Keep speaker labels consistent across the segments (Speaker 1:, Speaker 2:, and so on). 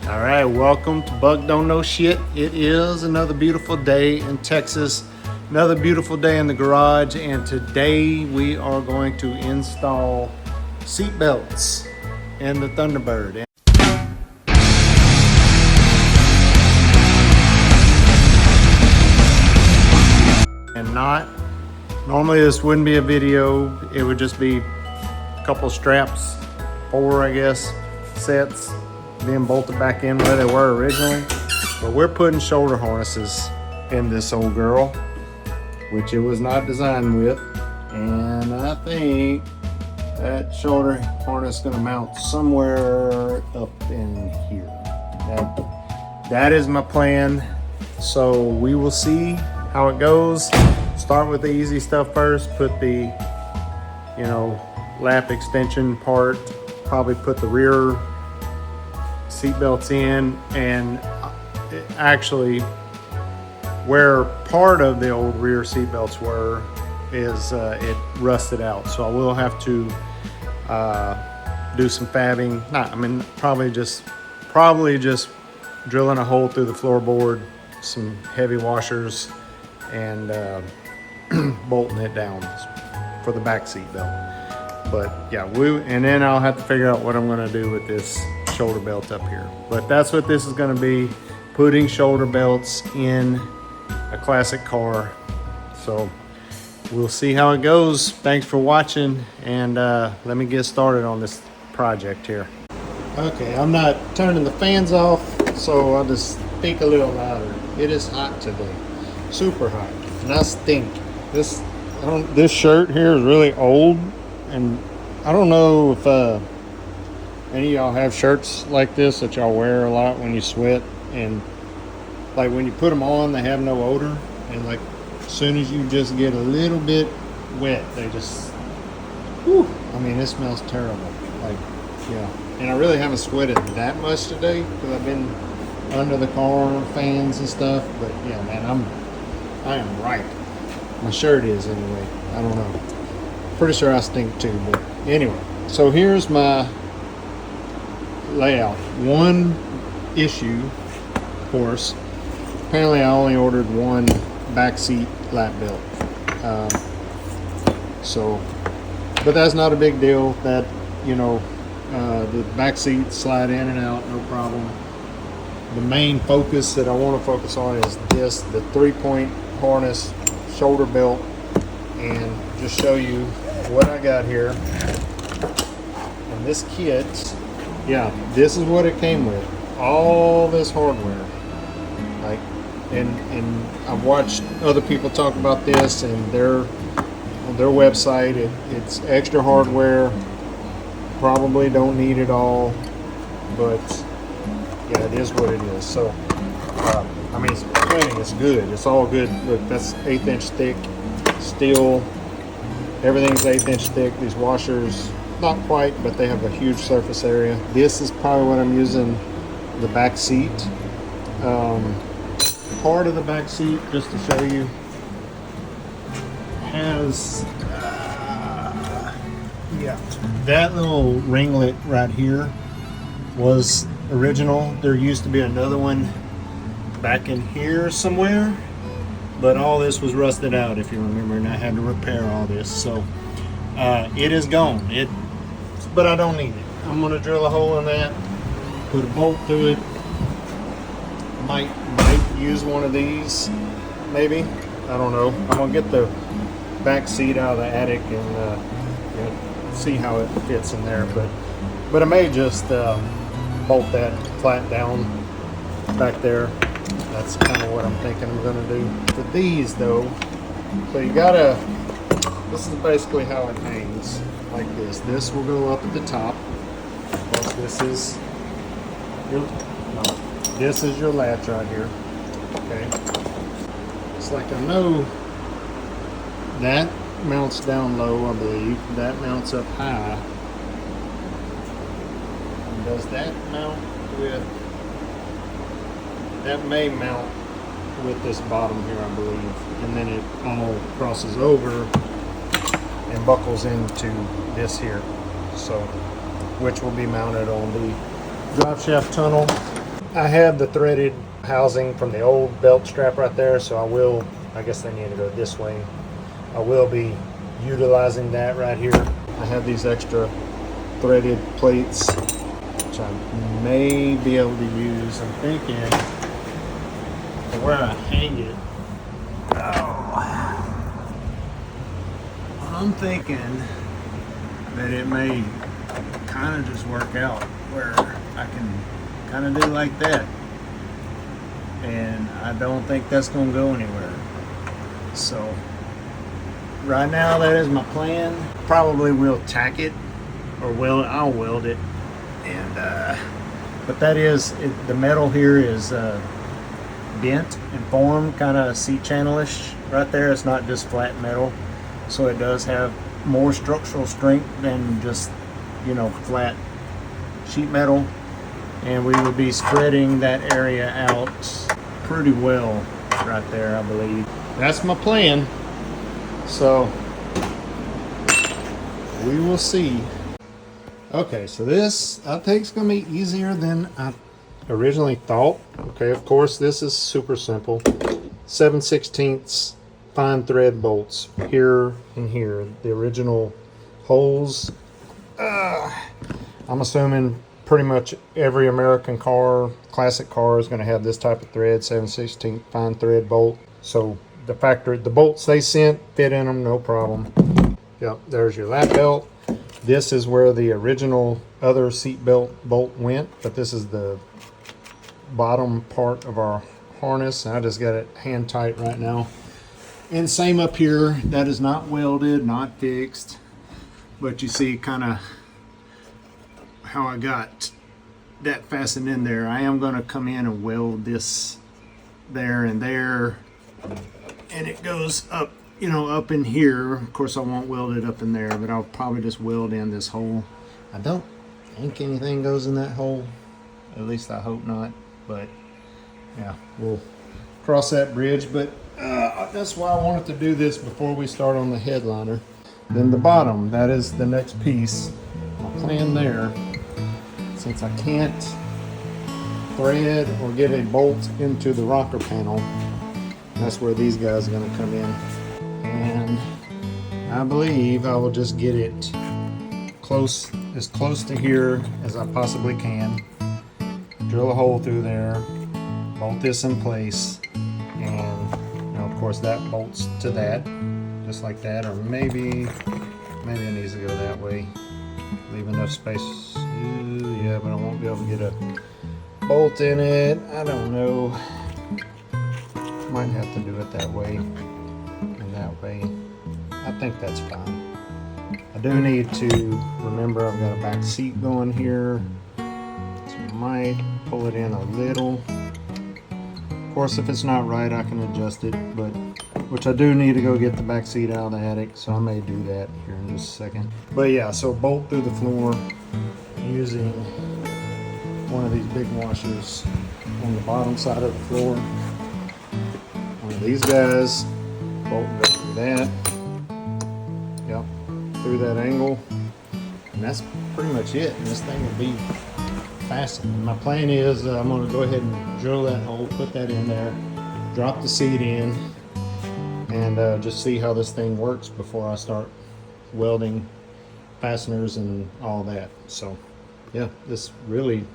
Speaker 1: All right, welcome to Bug Don't Know Shit. It is another beautiful day in Texas, another beautiful day in the garage, and today we are going to install seat belts in the Thunderbird. And normally this wouldn't be a video, it would just be a couple straps, 4 I guess, sets, being bolted back in where they were originally. But we're putting shoulder harnesses in this old girl, which it was not designed with. And I think that shoulder harness is gonna mount somewhere up in here. That is my plan. So we will see how it goes. Start with the easy stuff first, put the, lap extension part, probably put the rear seat belts in, and actually where part of the old rear seat belts were is it rusted out, so I will have to do some fabbing. Probably just drilling a hole through the floorboard, some heavy washers, and bolting it down for the back seat belt. But yeah, and then I'll have to figure out what I'm going to do with this shoulder belt up here. But that's what this is going to be, putting shoulder belts in a classic car. So we'll see how it goes. Thanks for watching, and let me get started on this project here. Okay, I'm not turning the fans off, so I'll just speak a little louder. It is hot today, super hot, and I stink. This shirt here is really old, and I don't know if any of y'all have shirts like this that y'all wear a lot when you sweat, and like when you put them on, they have no odor, and like as soon as you just get a little bit wet, they just, it smells terrible. Like, yeah. And I really haven't sweated that much today because I've been under the car fans and stuff, but yeah, man, I am right. My shirt is anyway. I don't know. Pretty sure I stink too, but anyway. So here's my layout. One issue, of course. Apparently I only ordered one back seat lap belt. But that's not a big deal. That, the back seats slide in and out, no problem. The main focus that I want to focus on is this, the 3-point harness shoulder belt, and just show you what I got here. And this kit, yeah, this is what it came with. All this hardware. Like, and I've watched other people talk about this, and on their website, it's extra hardware. Probably don't need it all, but yeah, it is what it is. So, it's plenty, it's good. It's all good. Look, that's 1/8 inch thick steel. Everything's 1/8 inch thick. These washers, not quite, but they have a huge surface area. This is probably what I'm using the back seat. Part of the back seat, just to show you, has that little ringlet right here was original. There used to be another one back in here somewhere, but all this was rusted out, if you remember, and I had to repair all this. So it is gone. But I don't need it. I'm gonna drill a hole in that, put a bolt through it. Might use one of these, maybe. I don't know. I'm gonna get the back seat out of the attic and see how it fits in there. But I may just bolt that flat down back there. That's kind of what I'm thinking I'm gonna do. For these though, so this is basically how it hangs, like this. This will go up at the top. This is your latch right here. Okay. It's like, I know that mounts down low, I believe. That mounts up high. And does that mount with, that may mount with this bottom here, I believe. And then it all crosses over and buckles into this here. So, which will be mounted on the drive shaft tunnel. I have the threaded housing from the old belt strap right there, so I guess they need to go this way. I will be utilizing that right here. I have these extra threaded plates, which I may be able to use. I'm thinking where I hang it. I'm thinking that it may kind of just work out where I can kind of do like that, and I don't think that's going to go anywhere. So right now that is my plan. Probably will tack it, or I'll weld it, and but that is the metal here is bent and formed kind of C-channelish right there. It's not just flat metal, so it does have more structural strength than just, you know, flat sheet metal, and we would be spreading that area out pretty well right there, I believe. That's my plan, so we will see. Okay, so this I think is going to be easier than I originally thought. Okay, of course this is super simple. 7/16 fine thread bolts here and here. The original holes. I'm assuming pretty much every American car, classic car, is going to have this type of thread, 7/16 fine thread bolt. So the bolts they sent fit in them, no problem. Yep, there's your lap belt. This is where the original other seat belt bolt went, but this is the bottom part of our harness. I just got it hand tight right now. And same up here, that is not welded, not fixed, but you see kind of how I got that fastened in there. I am going to come in and weld this there and there, and it goes up, you know, up in here. Of course I won't weld it up in there, but I'll probably just weld in this hole. I don't think anything goes in that hole, at least I hope not, but yeah, we'll cross that bridge. But that's why I wanted to do this before we start on the headliner. Then the bottom, that is the next piece. My plan there, since I can't thread or get a bolt into the rocker panel, that's where these guys are going to come in. And I believe I will just get it as close to here as I possibly can. Drill a hole through there, bolt this in place, and you know, of course that bolts to that, just like that. Or maybe it needs to go that way. Leave enough space. Yeah, but I won't be able to get a bolt in it. I don't know. Might have to do it that way and that way. I think that's fine. I do need to remember I've got a back seat going here, so I might pull it in a little. Of course, if it's not right, I can adjust it, but which I do need to go get the back seat out of the attic, so I may do that here in just a second. But yeah, so bolt through the floor using one of these big washers on the bottom side of the floor. One of these guys, bolt go through that. Yep, through that angle, and that's pretty much it. And this thing will be fastened. My plan is I'm going to go ahead and drill that hole, put that in there, drop the seat in, and just see how this thing works before I start welding fasteners and all that. So yeah, this really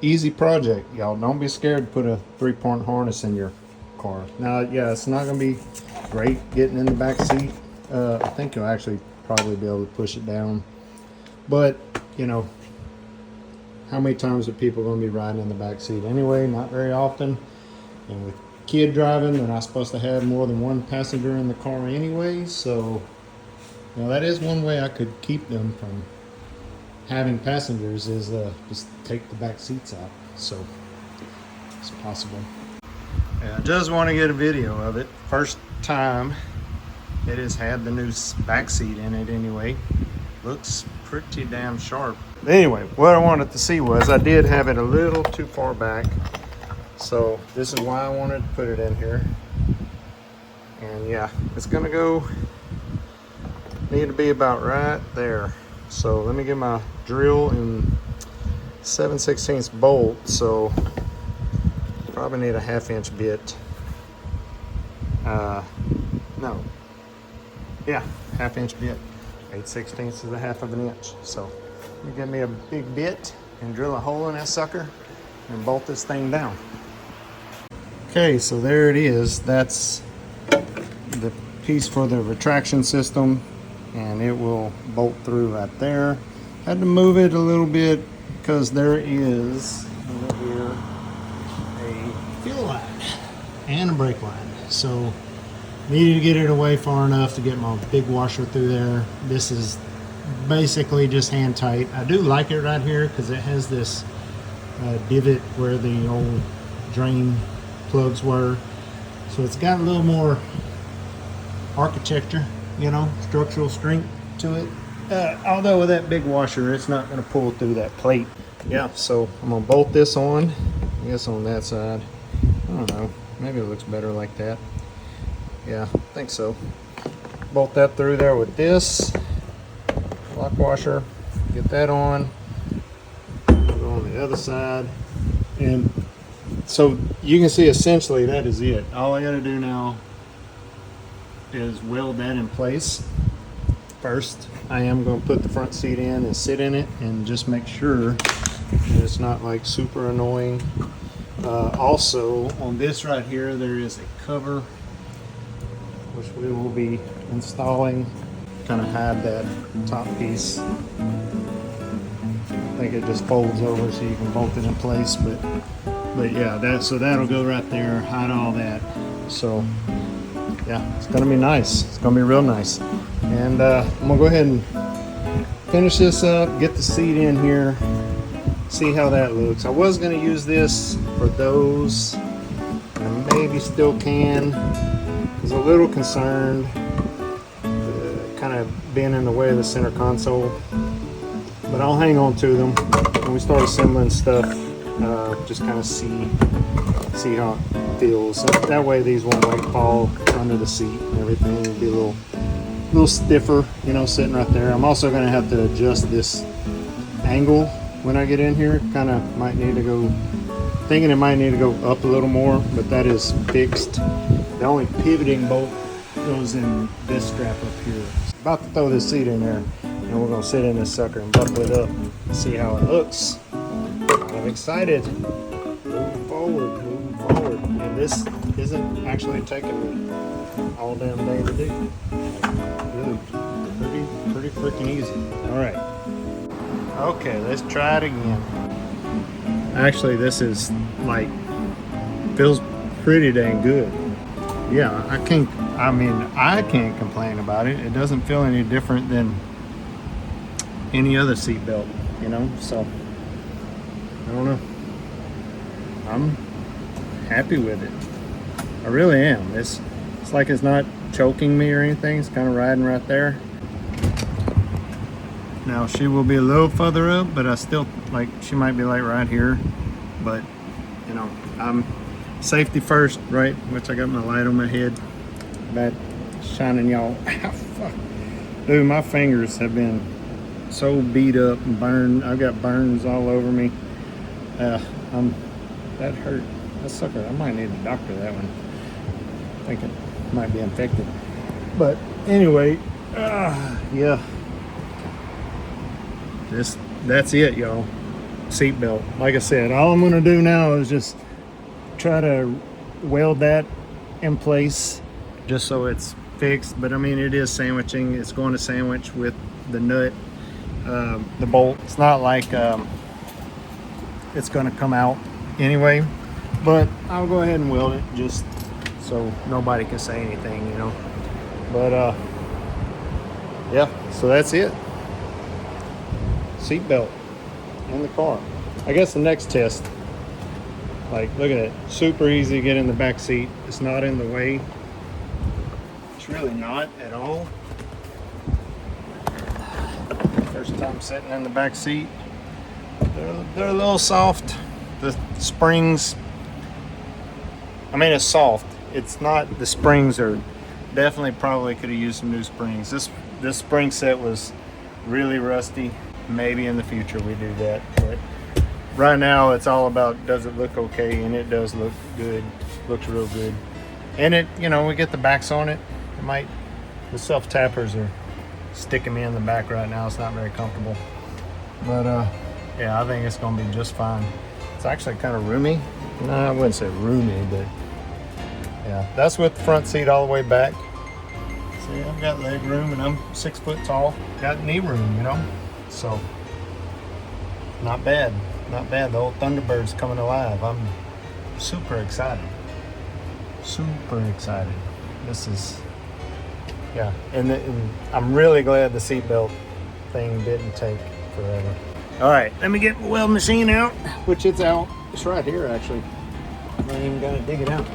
Speaker 1: easy project, y'all. Don't be scared to put a 3-point harness in your car. Now, yeah, it's not going to be great getting in the back seat. I think you'll actually probably be able to push it down, but you know, how many times are people going to be riding in the back seat anyway? Not very often. And with kid driving, they're not supposed to have more than one passenger in the car anyway. So, you know, that is one way I could keep them from having passengers, is just take the back seats out. So it's possible. And I just want to get a video of it. First time it has had the new back seat in it anyway. Looks pretty damn sharp. Anyway, what I wanted to see was I did have it a little too far back. So this is why I wanted to put it in here. And yeah, it's gonna need to be about right there. So let me get my drill and 7/16 bolt, so probably need a 1/2 inch bit. No. Yeah, 1/2 inch bit. 8/16 is a 1/2 inch. So give me a big bit and drill a hole in that sucker and bolt this thing down. Okay, so there it is. That's the piece for the retraction system, and it will bolt through right there. Had to move it a little bit because there is over here a fuel line and a brake line. So needed to get it away far enough to get my big washer through there. This is basically just hand tight. I do like it right here because it has this divot where the old drain plugs were. So it's got a little more architecture, you know, structural strength to it. Although with that big washer, it's not going to pull through that plate. Yeah, so I'm going to bolt this on. I guess on that side. I don't know. Maybe it looks better like that. Yeah, I think so. Bolt that through there with this lock washer. Get that on. Go on the other side. And so you can see essentially that is it. All I got to do now is weld that in place. First, I am going to put the front seat in and sit in it and just make sure that it's not like super annoying. Also, on this right here, there is a cover which we will be installing. Kind of hide that top piece. I think it just folds over so you can bolt it in place, but yeah, that'll go right there, hide all that. So yeah, it's gonna be nice. It's gonna be real nice. And I'm gonna go ahead and finish this up, get the seat in here, see how that looks. I was gonna use this for those, and maybe still can. I was a little concerned, kind of being in the way of the center console, but I'll hang on to them when we start assembling stuff. Just kind of see how it feels. So that way these won't like fall under the seat and everything. It'll be a little stiffer, you know, sitting right there. I'm also going to have to adjust this angle when I get in here. Kind of might need to go, thinking it might need to go up a little more, but that is fixed. The only pivoting bolt goes in this strap up here. About to throw this seat in there, and we're going to sit in this sucker and buckle it up and see how it looks. I'm excited. Moving forward. And this isn't actually taking me all damn day to do. Really, pretty freaking easy. All right. Okay, let's try it again. Actually, this is like, feels pretty dang good. Yeah, I can't complain about it. It doesn't feel any different than any other seat belt, you know, so I don't know. I'm happy with it. I really am. It's like it's not choking me or anything. It's kind of riding right there. Now she will be a little further up, but I still, like, she might be like right here. But, you know, I'm safety first, right? Which I got my light on my head. That shining y'all. Dude, my fingers have been so beat up and burned. I've got burns all over me. That hurt. That sucker, I might need a doctor that one. I think it might be infected. But anyway, yeah. That's it, y'all. Seatbelt. Like I said, all I'm gonna do now is just try to weld that in place just so it's fixed. But I mean, it is sandwiching. It's going to sandwich with the nut, the bolt. It's not like it's gonna come out anyway, but I'll go ahead and weld it just so nobody can say anything, you know. But yeah, so that's it. Seatbelt in the car. I guess the next test, like, look at it, super easy to get in the back seat. It's not in the way. It's really not at all. First time sitting in the back seat. They're a little soft. The springs, I mean, it's soft. It's not, the springs are definitely, probably could have used some new springs. This spring set was really rusty. Maybe in the future we do that, but right now it's all about, does it look okay? And it does look good, looks real good. And it, you know, we get the backs on it. It might, the self tappers are sticking me in the back right now. It's not very comfortable, but yeah, I think it's gonna be just fine. It's actually kind of roomy. No, I wouldn't say roomy, but yeah, that's with the front seat all the way back. See, I've got leg room and I'm 6 foot tall. Got knee room, you know, so not bad, not bad. The old Thunderbird's coming alive. I'm super excited, super excited. This is, yeah, and I'm really glad the seatbelt thing didn't take forever. All right, let me get my weld machine out, which it's out. It's right here, actually. I'm not even gonna dig it out.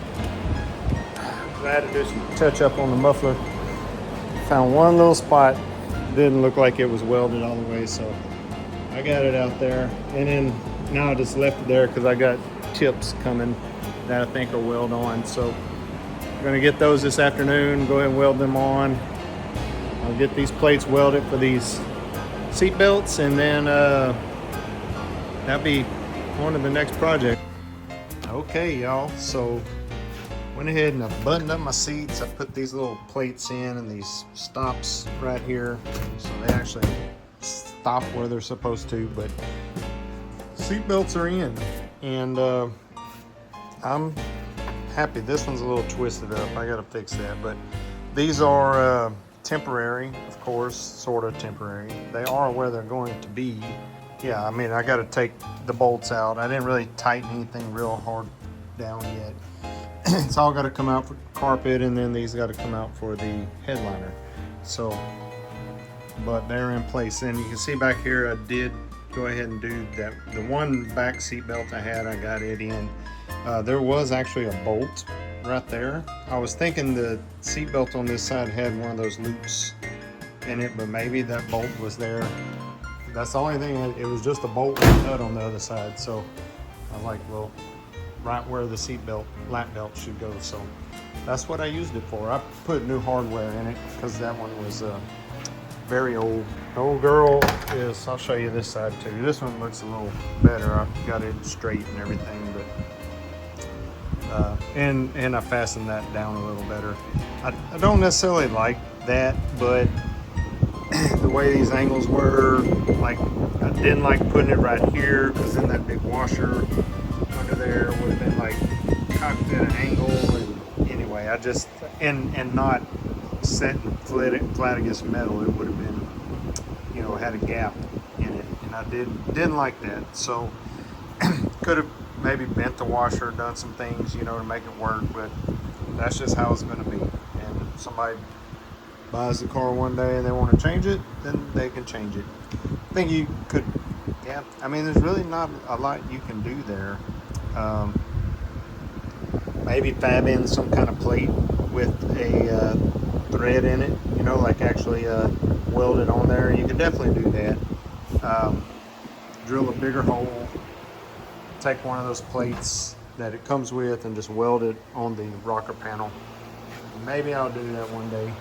Speaker 1: I had to do some touch up on the muffler. Found one little spot. Didn't look like it was welded all the way, so I got it out there. And then now I just left it there because I got tips coming that I think are weld on. So I'm gonna get those this afternoon, go ahead and weld them on. I'll get these plates welded for these seat belts, and then that'll be on to the next project. Okay, y'all, so went ahead and I buttoned up my seats. I put these little plates in and these stops right here, so they actually stop where they're supposed to. But seat belts are in, and I'm happy. This one's a little twisted up. I gotta fix that, but these are temporary, of course, sort of temporary. They are where they're going to be. Yeah, I mean, I got to take the bolts out. I didn't really tighten anything real hard down yet. It's all got to come out for carpet, and then these got to come out for the headliner. So, but they're in place. And you can see back here, I did go ahead and do that. The one back seat belt I had, I got it in. There was actually a bolt right there. I was thinking the seat belt on this side had one of those loops in it, but maybe that bolt was there. That's the only thing. It was just a bolt with a nut on the other side. So I was like, well, right where the seat belt, lap belt should go. So that's what I used it for. I put new hardware in it because that one was very old. The old girl is, I'll show you this side too. This one looks a little better. I got it straight and everything, but and I fastened that down a little better. I don't necessarily like that, but the way these angles were, like, I didn't like putting it right here because then that big washer under there would have been like cocked at an angle. And anyway, I just, and not setting flat against metal, it would have been, you know, had a gap in it, and I didn't like that. So could have maybe bent the washer, done some things, you know, to make it work, but that's just how it's going to be. And if somebody buys the car one day and they want to change it, then they can change it. I think you could, yeah, I mean, there's really not a lot you can do there. Maybe fab in some kind of plate with a thread in it, you know, like actually weld it on there. You could definitely do that. Drill a bigger hole, take one of those plates that it comes with and just weld it on the rocker panel. Maybe I'll do that one day.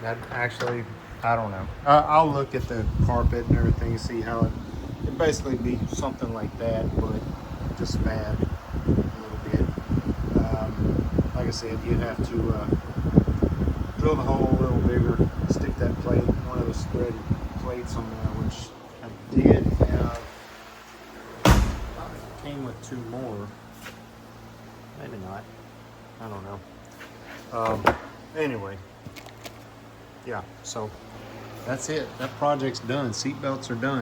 Speaker 1: That actually, I don't know. I'll look at the carpet and everything and see how it basically be something like that, but just bad a little bit. Like I said, you'd have to drill the hole a little bigger, stick that plate, one of those threaded plates on there, which I did have. Came with two more. Maybe not. I don't know. Anyway. Yeah, so that's it. That project's done. Seat belts are done.